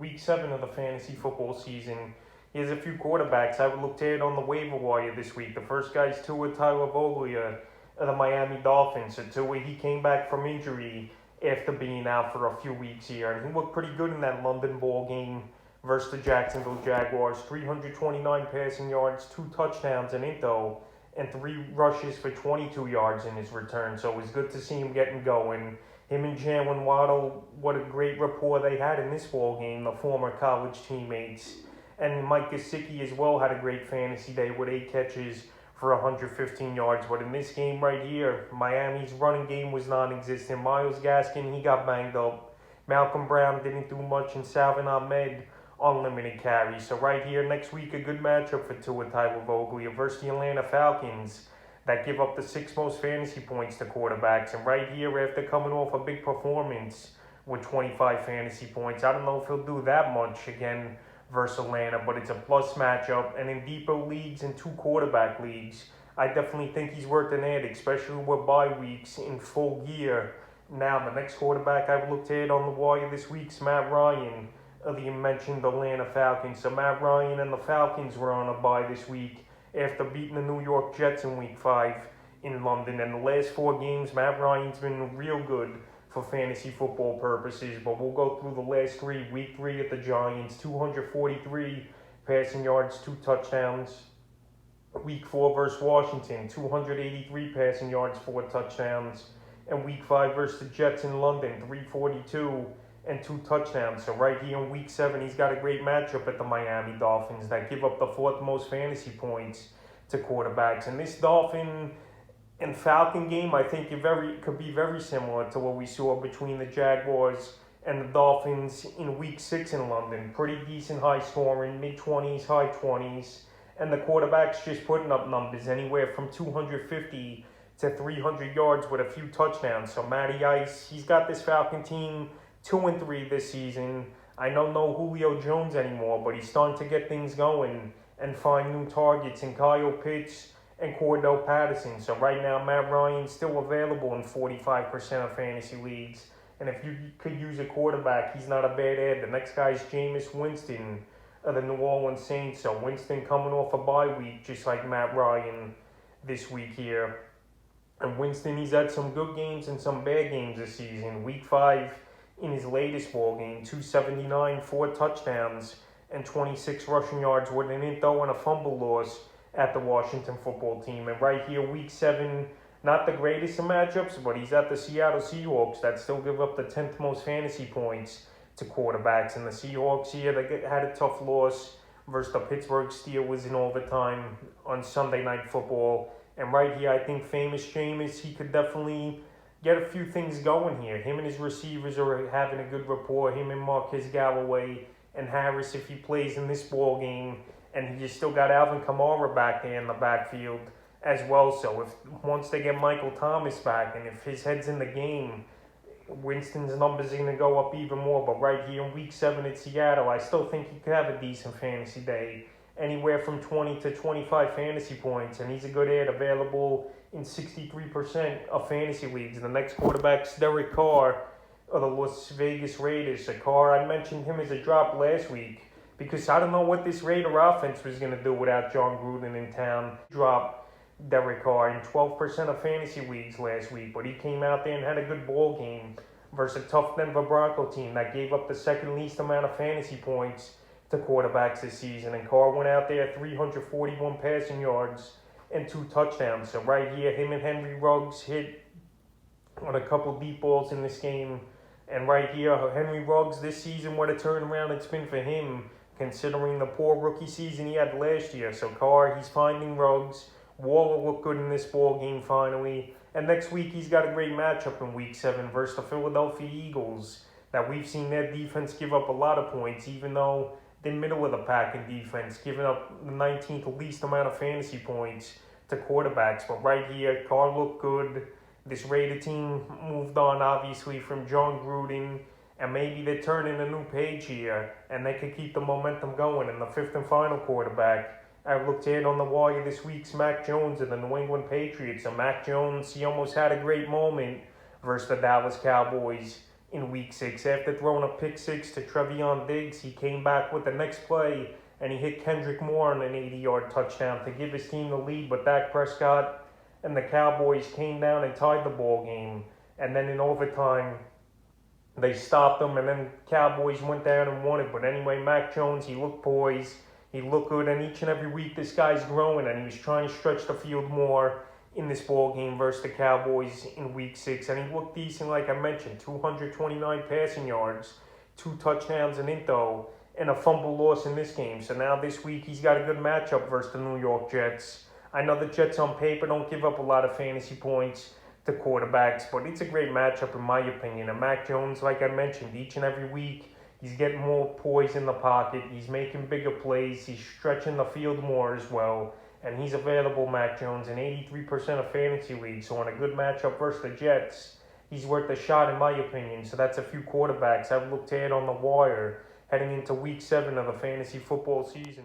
week 7 of the fantasy football season. Here's a few quarterbacks I would look at on the waiver wire this week. The first guy's Tua Tagovailoa of the Miami Dolphins. So Tua, he came back from injury after being out for a few weeks here, and he looked pretty good in that London ball game versus the Jacksonville Jaguars. 329 passing yards, 2 touchdowns in it though, and 3 rushes for 22 yards in his return. So it was good to see him getting going. Him and Jalen Waddle, what a great rapport they had in this ball game, the former college teammates. And Mike Gesicki as well had a great fantasy day with 8 catches for 115 yards. But in this game right here, Miami's running game was non-existent. Myles Gaskin, he got banged up. Malcolm Brown didn't do much, and Salvin Ahmed on limited carries. So right here, next week, a good matchup for Tua Tagovailoa versus the Atlanta Falcons that give up the 6th most fantasy points to quarterbacks. And right here, after coming off a big performance with 25 fantasy points, I don't know if he'll do that much again versus Atlanta, but it's a plus matchup. And in deeper leagues and 2 quarterback leagues, I definitely think he's worth an add, especially with bye weeks in full gear. Now, the next quarterback I've looked at on the wire this week's Matt Ryan of the mentioned Atlanta Falcons. So Matt Ryan and the Falcons were on a bye this week after beating the New York Jets in Week 5 in London. And the last 4 games, Matt Ryan's been real good for fantasy football purposes. But we'll go through the last 3. Week 3 at the Giants, 243 passing yards, 2 touchdowns. Week 4 versus Washington, 283 passing yards, 4 touchdowns. And Week 5 versus the Jets in London, 342 and 2 touchdowns. So right here in Week 7, he's got a great matchup at the Miami Dolphins that give up the 4th most fantasy points to quarterbacks. And this Dolphin and Falcon game, I think it could be very similar to what we saw between the Jaguars and the Dolphins in Week 6 in London. Pretty decent high scoring, mid-20s, high 20s. And the quarterbacks just putting up numbers anywhere from 250 to 300 yards with a few touchdowns. So Matty Ice, he's got this Falcon team 2-3 this season. I don't know Julio Jones anymore, but he's starting to get things going and find new targets in Kyle Pitts and Cordell Patterson. So right now, Matt Ryan's still available in 45% of fantasy leagues. And if you could use a quarterback, he's not a bad add. The next guy is Jameis Winston of the New Orleans Saints. So Winston coming off a bye week, just like Matt Ryan this week here. And Winston, he's had some good games and some bad games this season. Week 5, in his latest ball game, 279, 4 touchdowns, and 26 rushing yards with an intho and a fumble loss at the Washington football team. And right here, Week 7, not the greatest of matchups, but he's at the Seattle Seahawks that still give up the 10th most fantasy points to quarterbacks. And the Seahawks here, they had a tough loss versus the Pittsburgh Steelers in overtime on Sunday Night Football. And right here, I think famous Jameis, he could definitely get a few things going here. Him and his receivers are having a good rapport. Him and Marquez Galloway and Harris, if he plays in this ball game. And you still got Alvin Kamara back there in the backfield as well. So if once they get Michael Thomas back and if his head's in the game, Winston's numbers are going to go up even more. But right here in Week 7 at Seattle, I still think he could have a decent fantasy day. Anywhere from 20 to 25 fantasy points. And he's a good add, available in 63% of fantasy leagues. The next quarterback's Derek Carr of the Las Vegas Raiders. So Carr, I mentioned him as a drop last week because I don't know what this Raider offense was going to do without John Gruden in town. Drop Derek Carr in 12% of fantasy leagues last week, but he came out there and had a good ball game versus a tough Denver Bronco team that gave up the 2nd least amount of fantasy points to quarterbacks this season. And Carr went out there 341 passing yards and 2 touchdowns. So right here, him and Henry Ruggs hit on a couple deep balls in this game. And right here, Henry Ruggs this season, what a turnaround it's been for him, considering the poor rookie season he had last year. So Carr, he's finding Ruggs. Waller looked good in this ball game finally. And next week, he's got a great matchup in Week 7 versus the Philadelphia Eagles that we've seen their defense give up a lot of points, even though they're middle of the pack in defense, giving up the 19th least amount of fantasy points to quarterbacks. But right here, Carr looked good. This Raider team moved on, obviously, from John Gruden, and maybe they're turning a new page here, and they could keep the momentum going. And the 5th and final quarterback I looked at on the wire this week's Mac Jones of the New England Patriots. And Mac Jones, he almost had a great moment versus the Dallas Cowboys in week 6. After throwing a pick 6 to Trevion Diggs, he came back with the next play and he hit Kendrick Moore on an 80-yard touchdown to give his team the lead. But Dak Prescott and the Cowboys came down and tied the ball game. And then in overtime, they stopped them, and then Cowboys went down and won it. But anyway, Mac Jones, he looked poised. He looked good, and each and every week this guy's growing, and he was trying to stretch the field more in this ball game versus the Cowboys in week 6. And he looked decent, like I mentioned, 229 passing yards, 2 touchdowns and into, and a fumble loss in this game. So now this week he's got a good matchup versus the New York Jets. I know the Jets on paper don't give up a lot of fantasy points to quarterbacks, but it's a great matchup in my opinion. And Mac Jones, like I mentioned, each and every week he's getting more poise in the pocket. He's making bigger plays. He's stretching the field more as well. And he's available, Mac Jones, in 83% of fantasy leagues. So in a good matchup versus the Jets, he's worth a shot in my opinion. So that's a few quarterbacks I've looked at on the wire heading into week 7 of the fantasy football season.